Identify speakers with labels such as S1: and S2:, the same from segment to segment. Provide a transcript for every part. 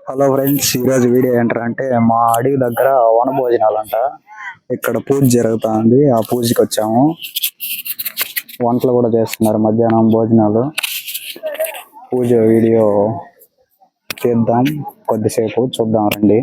S1: Hello friends, ఈరోజు video ఏంటంటే మా అడవి దగ్గర వన భోజనాలు అంట. ఇక్కడ పూజ జరుగుతుంది. ఆ పూజకి వచ్చాము. వంటలు కూడా చేస్తున్నారు. మధ్యాహ్నం భోజనాలు. పూజ వీడియో తీద్దాం, కొద్దిసేపు చూద్దాం రండి.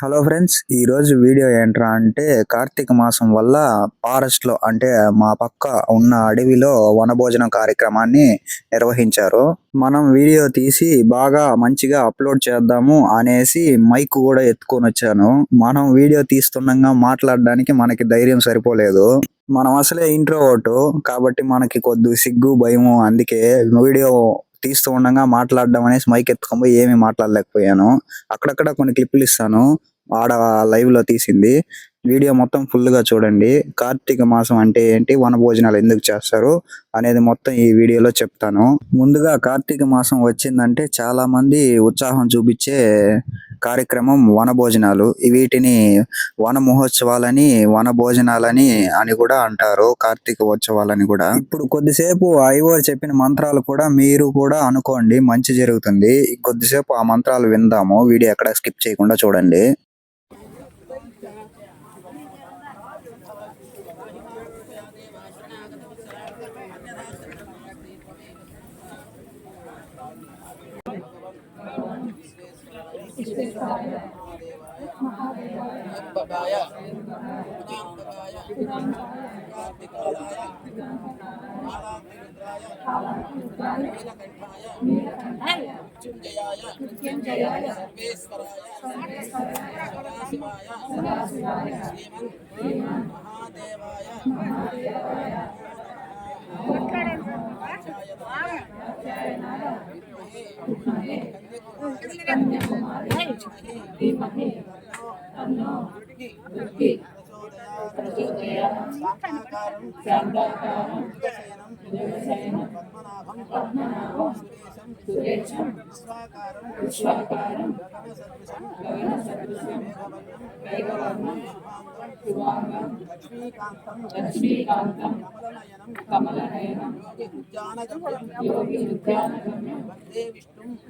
S1: హలో ఫ్రెండ్స్, ఈ రోజు వీడియో ఏంట్రా అంటే కార్తీక మాసం వల్ల ఫారెస్ట్ లో అంటే మా పక్క ఉన్న అడవిలో వనభోజనం కార్యక్రమాన్ని నిర్వహించారు. మనం వీడియో తీసి బాగా మంచిగా అప్లోడ్ చేద్దాము అనేసి మైక్ కూడా ఎత్తుకొని వచ్చాను. మనం వీడియో తీస్తుండగా మాట్లాడడానికి మనకి ధైర్యం సరిపోలేదు. మనం అసలే ఇంట్రోవర్ట్ కాబట్టి మనకి కొద్ది సిగ్గు భయము. అందుకే వీడియో తీస్తూ ఉండగా మాట్లాడడం అనేసి మైక్ ఎత్తుకొని ఏమీ మాట్లాడలేకపోయాను. అక్కడక్కడ కొన్ని క్లిప్పులు ఇస్తాను, ఆడ లైవ్ లో తీసింది. వీడియో మొత్తం ఫుల్ గా చూడండి. కార్తీక మాసం అంటే ఏంటి, వన భోజనాలు ఎందుకు చేస్తారు అనేది మొత్తం ఈ వీడియోలో చెప్తాను. ముందుగా కార్తీక మాసం వచ్చిందంటే చాలా మంది ఉత్సాహం చూపించే కార్యక్రమం వన భోజనాలు. వీటిని వన మహోత్సవాలని, వన భోజనాలని అని కూడా అంటారు. కార్తీక ఉత్సవాలని కూడా. ఇప్పుడు కొద్దిసేపు ఐవో చెప్పిన మంత్రాలు కూడా మీరు కూడా అనుకోండి, మంచి జరుగుతుంది. కొద్దిసేపు ఆ మంత్రాలు విందాము. వీడియో ఎక్కడ స్కిప్ చేయకుండా చూడండి.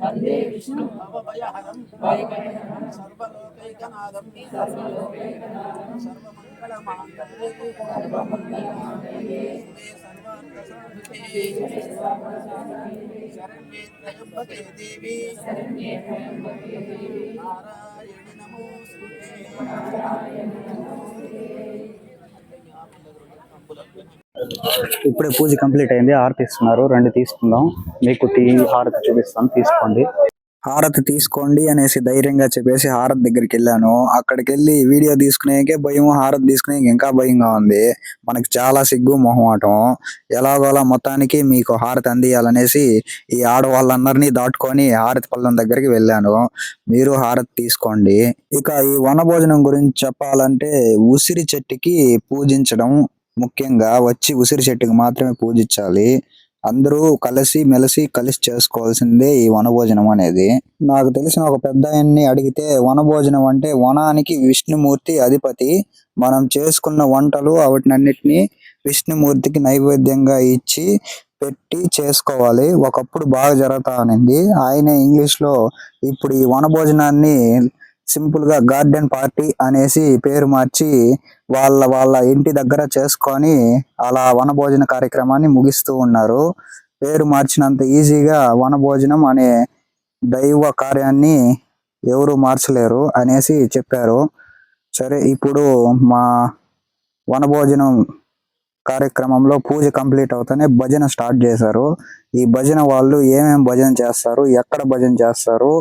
S1: వందే విష్ణు భవభయహరం సర్వలోకైకనాథం సర్వమంగళమాంగళ్యే శరణ్యే త్రయంబకే దేవి నారాయణి నమోస్తుతే. ఇప్పుడే పూజ కంప్లీట్ అయింది. హారతి ఇస్తున్నారు, రండి తీసుకుందాం. మీకు హారతి చూపిస్తాను, తీసుకోండి. హారతి తీసుకోండి అనేసి ధైర్యంగా చెప్పేసి హారతి దగ్గరికి వెళ్ళాను. అక్కడికి వెళ్ళి వీడియో తీసుకునేకే భయం, హారతి తీసుకునే ఇంకా భయంగా ఉంది. మనకి చాలా సిగ్గు మొహమాటం. ఎలాగోలా మొత్తానికి మీకు హారతి అందియాలనేసి ఈ ఆడవాళ్ళందరినీ దాటుకొని హారతి పళ్ళం దగ్గరికి వెళ్ళాను. మీరు హారతి తీసుకోండి. ఇక ఈ వనభోజనం గురించి చెప్పాలంటే ఉసిరి చెట్టుకి పూజించడం ముఖ్యంగా. వచ్చి ఉసిరి చెట్టుకి మాత్రమే పూజించాలి. అందరూ కలిసి చేసుకోవాల్సిందే ఈ వనభోజనం అనేది. నాకు తెలిసిన ఒక పెద్ద ఆయన్ని అడిగితే వనభోజనం అంటే వనానికి విష్ణుమూర్తి అధిపతి. మనం చేసుకున్న వంటలు వాటినన్నిటిని విష్ణుమూర్తికి నైవేద్యంగా ఇచ్చి పెట్టి చేసుకోవాలి. ఒకప్పుడు బాగా జరుగుతా అనింది. ఆయన ఇంగ్లీష్ లో ఇప్పుడు ఈ వనభోజనాన్ని సింపుల్ గా గార్డెన్ పార్టీ అనేసి పేరు మార్చి వాళ్ళ ఇంటి దగ్గర చేసుకొని అలా వనభోజన కార్యక్రమాన్ని ముగిస్తూ ఉన్నారు. పేరు మార్చినంత ఈజీగా వనభోజనం అనే దైవ కార్యాన్ని ఎవరు మార్చలేరు అనేసి చెప్పారు. సరే, ఇప్పుడు మా వనభోజనం కార్యక్రమంలో పూజ కంప్లీట్ అవుతానే భజన స్టార్ట్ చేశారు. ఈ భజన వాళ్ళు ఏమేం భజన చేస్తారు, ఎక్కడ భజన చేస్తారు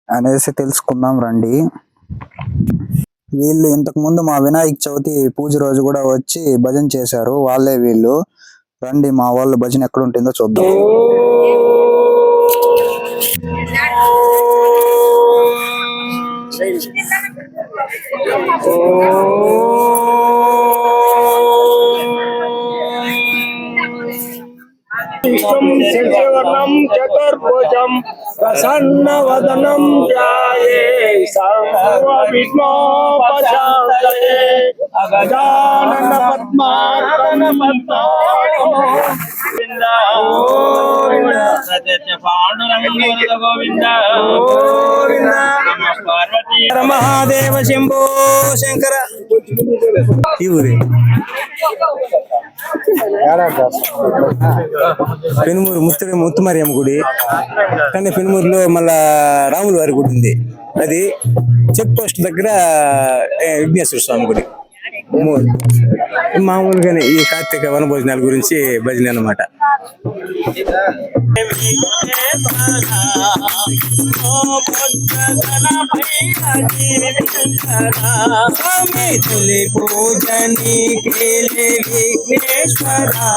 S1: అనేసి తెలుసుకుందాం రండి. వీళ్ళు ఇంతకు ముందు మా వినాయక చవితి పూజ రోజు కూడా వచ్చి భజన చేశారు. వాళ్ళే వీళ్ళు. రండి, మా వాళ్ళు భజన ఎక్కడ ఉంటుందో చూద్దాం.
S2: శశివర్ణం చతుర్భుజం ప్రసన్నవదనం ధ్యాయే సర్వవిఘ్నోపశాంతయే అగజానన పద్మార్కం గోవింద గోవింద మహాదేవ శంభో శంకర. ఈ ఊరి పెనుమూరు ముత్తుమారియమ్మ గుడి, కానీ పెనుమూరులో మళ్ళా రాముల వారి గుడి ఉంది. అది చెక్ పోస్ట్ దగ్గర విఘ్నేశ్వర స్వామి గుడి. మామూలుగానే ఈ కార్తీక వనభోజనాల గురించి భజన అన్నమాట. పూజని విఘ్నేశ్వరా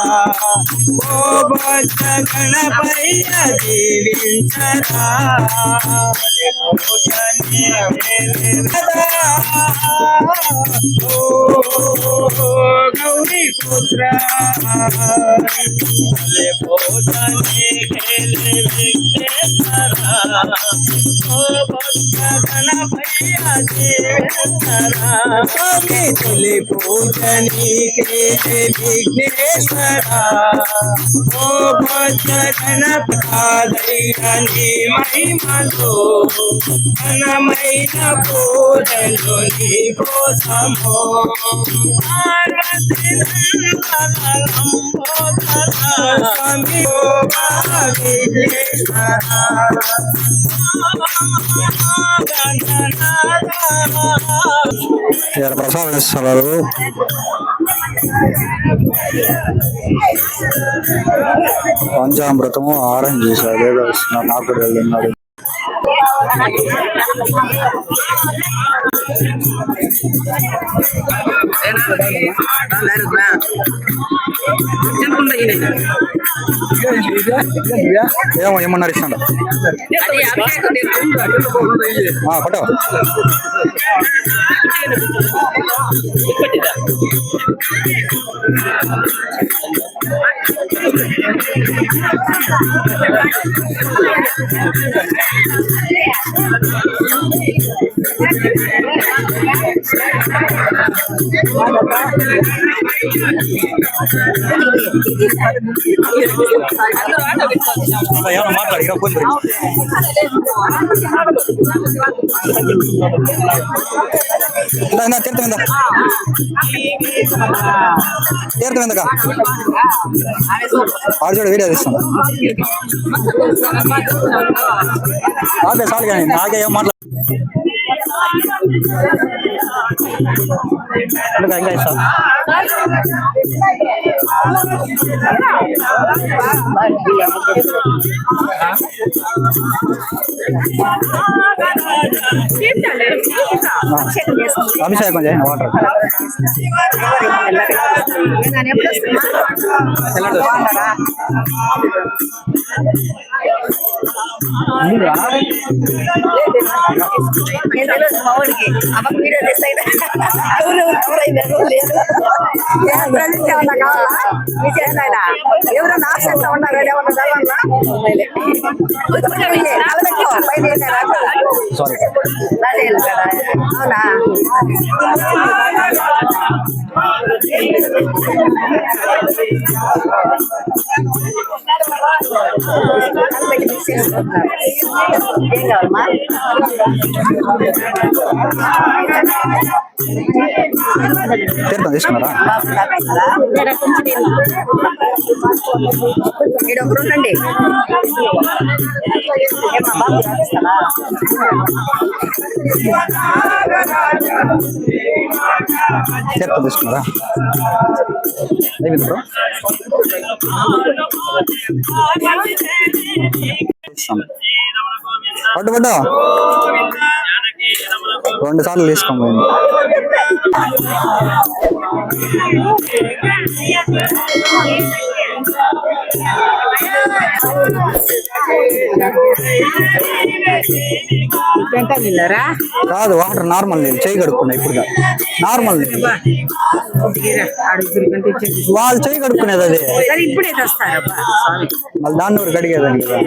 S2: ఓ భక్త గణపయ్య దీవించరా గౌరీ పుత్ర భోజనే खेले विघ्नेश्वरा ओ भक्त गणपయ్య देवरा तुले पूजनी खेले विघ्नेश्वरा ओ भक्त गणपయ్యని మహిమతో ఘనమైన పూజలు నీకోసము పార్వతీ స్వామి
S1: ప్రసాదం ఇస్తున్నారు. పంచామృతము ఆరెంజ్ చేశారు, ఏదో ఇస్తున్నారు. నాకు కూడా వెళ్ళినాడు. ఏమో ఏమన్నారు ఇస్తాడు పట్ట మాట్లాడి తీర్థం ఎందుక ఆడు చూడ వీడియో తీస్తాను. అదే చాలు కానీ నాకే ఏం మాట్లాడు ఇంకా ఇస్తాను. అభిషేకం చేయండి వాటర్
S3: మావాడికి అమ్మ వీడియో ఎవరు నాశంగా ఉన్నారు అవునా ఏం కావాలమ్మా
S1: తీర్థం తీసుకున్నారా?
S3: మీరు ఒకరు ఉండండి. ఏమా బాబు రాపిస్తానా?
S1: తీర్థం తీసుకున్నారా? అయిపోయింది బ్రో. పట్టు పట్టు 2 సార్లు తీసుకోండి. కాదు వాటర్ నార్మల్ నీళ్ళు చేయి కడుక్కున్నా. ఇప్పుడు నార్మల్ వాళ్ళు చేయి కడుక్కునేది అది.
S3: ఇప్పుడే తెస్తారు
S1: మళ్ళీ దాన్ని ఊరు కడిగేదాన్ని కదా.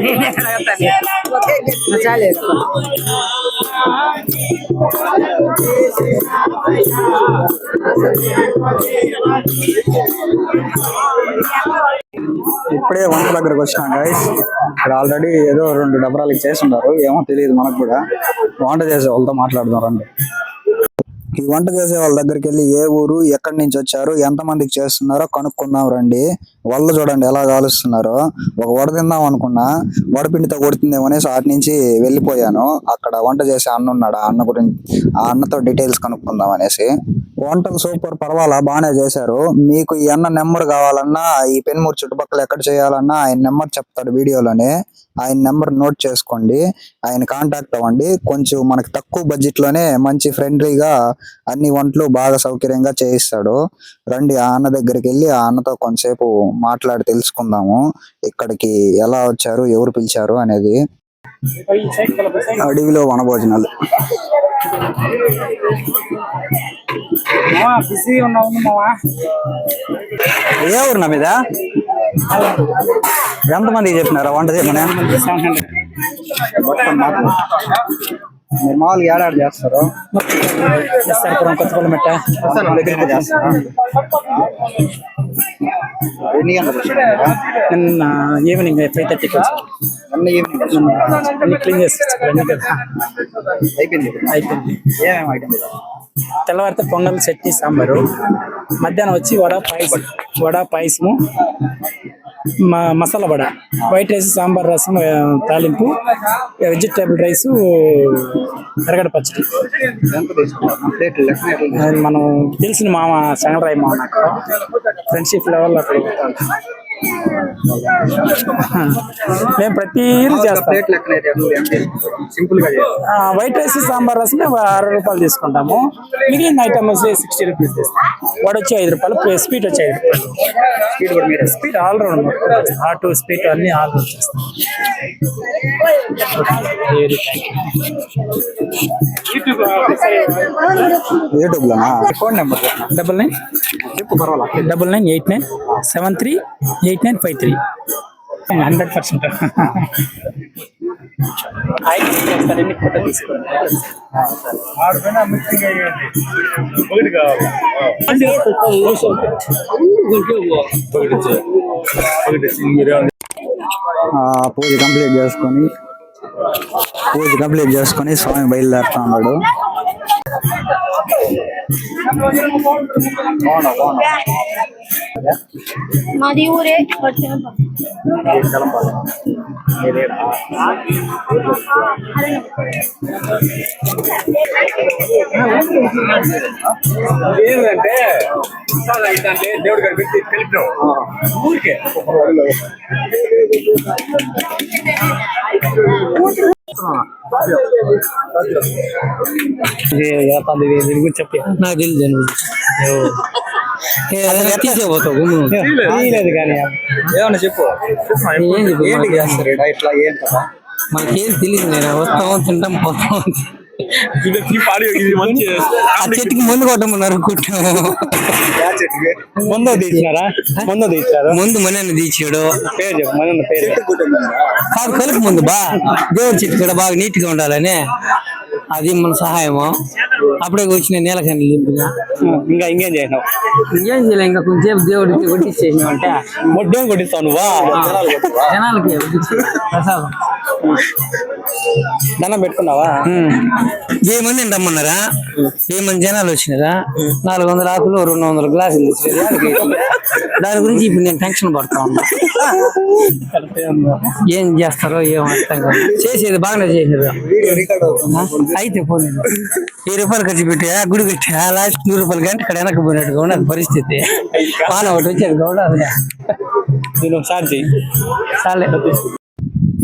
S1: ఇప్పుడే వంట దగ్గరకు వచ్చినాం గైస్. ఇక్కడ ఆల్రెడీ ఏదో 2 డబరాలు చేస్తున్నారు, ఏమో తెలియదు మనకు కూడా. వంట చేసే వాళ్ళతో మాట్లాడదాం రండి. ఈ వంట చేసే వాళ్ళ దగ్గరికి వెళ్ళి ఏ ఊరు, ఎక్కడి నుంచి వచ్చారు, ఎంత మందికి చేస్తున్నారో కనుక్కుందాం రండి. వాళ్ళు చూడండి ఎలా కాలుస్తున్నారో. ఒక వడ తిందాం అనుకున్నా, వడపిండితో కొడుతుందేమో అనేసి అటు నుంచి వెళ్ళిపోయాను. అక్కడ వంట చేసే అన్న ఉన్నాడు, ఆ అన్న గురించి, ఆ అన్నతో డీటెయిల్స్ కనుక్కుందాం అనేసి. వంటలు సూపర్, పర్వాలా, బాగానే చేశారు. మీకు ఈ అన్న నెంబర్ కావాలన్నా, ఈ పెన్మూరు చుట్టుపక్కల ఎక్కడ చేయాలన్నా ఆయన నెంబర్ చెప్తాడు వీడియోలోనే. ఆయన నెంబర్ నోట్ చేసుకోండి, ఆయన కాంటాక్ట్ అవ్వండి. కొంచెం మనకి తక్కువ బడ్జెట్ లోనే మంచి ఫ్రెండ్లీగా అన్ని వంటలు బాగా సౌకర్యంగా చేయిస్తాడు. రండి ఆ అన్న దగ్గరికి వెళ్ళి ఆ అన్నతో కొంతసేపు మాట్లాడి తెలుసుకుందాము ఇక్కడికి ఎలా వచ్చారు, ఎవరు పిలిచారు అనేది. అడవిలో వనభోజనాలు. ఏ ఊరు నా మీద ఎంతమందికి చెప్పినారా వంట చేయమని? మీరు మామూలుగా ఏడాడు చేస్తారు? కొత్తపల్లి మెట్ట దగ్గర చేస్తారా? ఎన్ని గంటలకు వచ్చారు?
S4: నిన్న ఈవినింగ్ 5:30కి వచ్చాను.
S1: అన్ని ఈవినింగ్
S4: అన్ని క్లీన్ చేసి
S1: అయిపోయింది.
S4: అయిపోయింది.
S1: ఏమేమి ఐటమ్స్?
S4: తెల్లవారితే పొంగల్, చట్నీ, సాంబారు. మధ్యాహ్నం వచ్చి వడ పాయసము, మసాలా వడ, వైట్ రైస్, సాంబార్, రసం, తాలింపు, వెజిటేబుల్ రైస్, ఎరగడ పచ్చడి. మనం తెలిసిన మామ సంగరాయ్ మామ, నాకు ఫ్రెండ్షిప్ లెవెల్ అక్కడ మేము ప్రతి చేస్తాం.
S1: సింపుల్ గా
S4: వైట్ రైస్, సాంబార్, రసం 60 రూపాయలు తీసుకుంటాము. మిగిలిన ఐటమ్ వచ్చి 60 రూపీస్ తీస్తాం. వడ వచ్చి 5 రూపాయలు, స్వీట్ వచ్చి 5 రూపాయలు. Sweet all round, hot sweet అన్ని ఆల్ రౌండ్ చేస్తాం.
S1: యూట్యూబ్ లోనా? ఫోన్ నెంబర్
S4: 99
S1: చెప్పు, పర్వాలేదు.
S4: 9989 738953. 100% ఎన్ని ఫోటో తీసుకోండి.
S1: పూజ కంప్లీట్ చేసుకొని స్వామి బయలుదేరుతా ఉన్నాడు.
S5: మాది ఊరే
S2: ఏంటంటే దేవుడు గారు పెట్టి కలిపినాం ఊరికే.
S4: చెప్పి నాకు తెలియదు. తీసేపోతావు కానీ
S1: ఏమన్నా చెప్పు, ఏంటి చేస్తారు ఇట్లా ఏం కదా?
S4: మనకేం తెలియదు. నేను వస్తాం, తింటాం, పోతాం. ఆ చెట్టుకి ముందు కొట్టమన్నారు, కుట్టాము.
S2: ముందు తీసినారా?
S4: ముందు మనని తీసాడు.
S2: పేరు చెప్పు, మన పేరు
S4: కాదు, కలుపు ముందు బా దేవుడి చెట్టు కూడా బాగా నీట్ గా ఉండాలని అది మన సహాయము. అప్పుడే వచ్చిన నీలకని లింపుగా
S2: ఇంకా ఇంకేం చేసినావు?
S4: ఇంకేం చేయలే, ఇంకా కొంచెంసేపు దేవుడికి కొట్టించేసినావు అంటే
S2: మొడ్డేం కొట్టిస్తావు నువ్వా?
S4: జనాలకి ప్రసాదం
S2: దండం పెట్టుకున్నావా?
S4: ఏమంది రమ్మన్నారా? ఏమంది జనాలు వచ్చినారా? 400 ఆకులు 200 గ్లాసులు దాని గురించి ఇప్పుడు నేను టెన్షన్ పడతా ఉన్నా. ఏం చేస్తారో ఏం అర్థం కాదు. చేసేది బాగానే చేసేది అయితే పోనీ 1000 రూపాయలు ఖర్చు పెట్టా, గుడి కట్టా, లాస్ట్ 100 రూపాయలు గంట ఇక్కడ వెనక్కి పోయినట్టుగా ఉన్నది పరిస్థితి. వాన ఒకటి వచ్చేది కూడా
S2: నేను సార్జీ
S4: చాలే.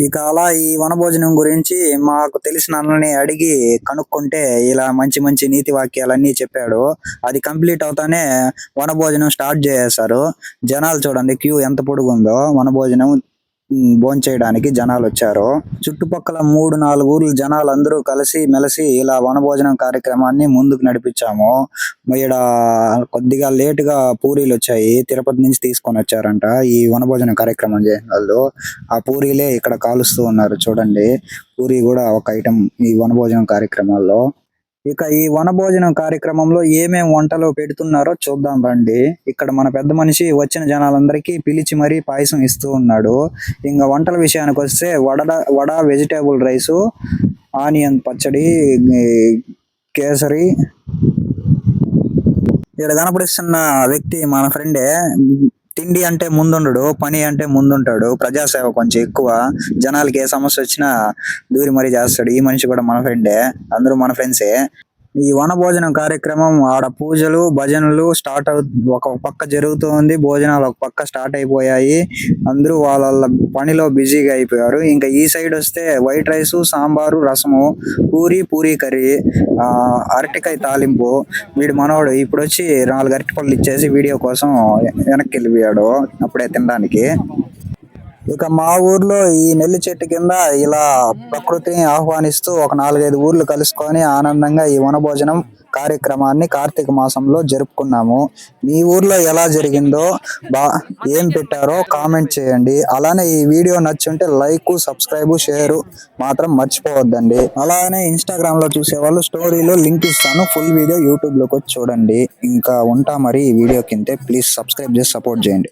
S1: ఇక అలా ఈ వనభోజనం గురించి మాకు తెలిసిన అన్నని అడిగి కనుక్కుంటే ఇలా మంచి మంచి నీతి వాక్యాలన్నీ చెప్పాడు. అది కంప్లీట్ అవుతానే వనభోజనం స్టార్ట్ చేసేశారు. జనాలు చూడండి, క్యూ ఎంత పొడుగుందో. వనభోజనం భోంచేయడానికి జనాలు వచ్చారు. చుట్టుపక్కల 3-4 ఊర్ల జనాలు అందరూ కలిసి మెలిసి ఇలా వనభోజనం కార్యక్రమాన్ని ముందుకు నడిపించాము. ఇక్కడ కొద్దిగా లేటుగా పూరీలు వచ్చాయి, తిరుపతి నుంచి తీసుకొని వచ్చారంట ఈ వనభోజనం కార్యక్రమం చేసిన వాళ్ళు. ఆ పూరీలే ఇక్కడ కాలుస్తూ ఉన్నారు చూడండి. పూరి కూడా ఒక ఐటమ్ ఈ వనభోజనం కార్యక్రమాల్లో. ఇక ఈ వనభోజనం కార్యక్రమంలో ఏమేం వంటలు పెడుతున్నారో చూద్దాం రండి. ఇక్కడ మన పెద్ద మనిషి వచ్చిన జనాలందరికీ పిలిచి మరీ పాయసం ఇస్తూ ఉన్నాడు. ఇంకా వంటల విషయానికి వస్తే వడ, వెజిటేబుల్ రైసు, ఆనియన్ పచ్చడి, కేసరి. ఇక్కడ కనపడిస్తున్న వ్యక్తి మన ఫ్రెండే. తిండి అంటే ముందుండడు, పని అంటే ముందుంటాడు. ప్రజాసేవ కొంచెం ఎక్కువ. జనాలకి ఏ సమస్య వచ్చినా దూరి మరీ చేస్తాడు. ఈ మనిషి కూడా మన ఫ్రెండే, అందరూ మన ఫ్రెండ్సే. ఈ వనభోజనం కార్యక్రమం ఆడ పూజలు భజనలు స్టార్ట్ ఒక పక్క జరుగుతుంది, భోజనాలు ఒక పక్క స్టార్ట్ అయిపోయాయి. అందరూ వాళ్ళ పనిలో బిజీగా అయిపోయారు. ఇంకా ఈ సైడ్ వస్తే వైట్ రైస్, సాంబారు, రసము, పూరి కర్రీ, అరటికాయ తాలింపు. వీడి మనోడు ఇప్పుడు వచ్చి 4 అరటిపళ్ళు ఇచ్చేసి వీడియో కోసం వెనక్కి వెళ్ళిపోయాడు అప్పుడే తినడానికి. ఇక మా ఊర్లో ఈ నెల్లి చెట్టు కింద ఇలా ప్రకృతిని ఆహ్వానిస్తూ ఒక 4-5 ఊర్లు కలుసుకొని ఆనందంగా ఈ వనభోజనం కార్యక్రమాన్ని కార్తీక మాసంలో జరుపుకున్నాము. మీ ఊర్లో ఎలా జరిగిందో, ఏం పెట్టారో కామెంట్ చేయండి. అలానే ఈ వీడియో నచ్చుంటే లైక్, సబ్స్క్రైబ్, షేర్ మాత్రం మర్చిపోవద్దండి. అలానే ఇన్స్టాగ్రామ్ లో చూసే వాళ్ళు స్టోరీలో లింక్ ఇస్తాను, ఫుల్ వీడియో యూట్యూబ్ లోకి వచ్చి చూడండి. ఇంకా ఉంటా మరి ఈ వీడియో కింద. ప్లీజ్ సబ్స్క్రైబ్ చేసి సపోర్ట్ చేయండి.